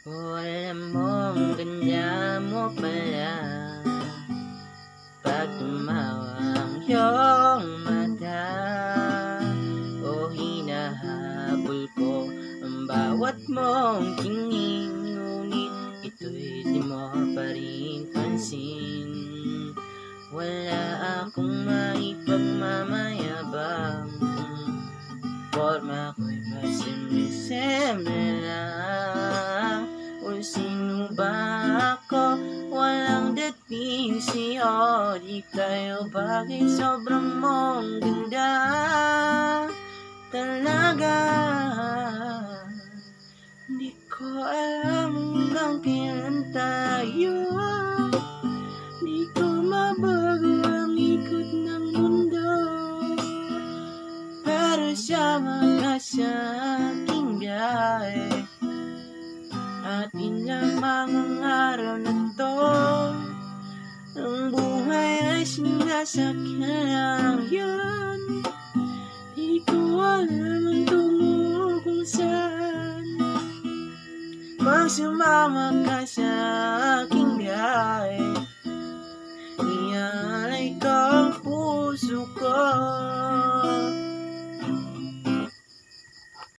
Oh, alam mong ganda mo pala pag tumawa ang iyong mata. Oh, hinahabol ko ang bawat mong tingin, ngunit ito'y di mo pa rin pansin. Wala akong maipagmamayabang, forma ko'y pasimple-simple lang. O sino ba ako? Walang dating sa'yo, di kayo bagay, sobrang mong ganda talaga. Di ko alam hanggang kailan tayo, di ko mabago ang ikot ng mundo, para sama ka sa aking biyahe. Atin lamang ang araw na to, ang buhay ay sinasakyan lang yan. Di ko alam ang tungo kung saan, magsumama ka sa aking biyahe.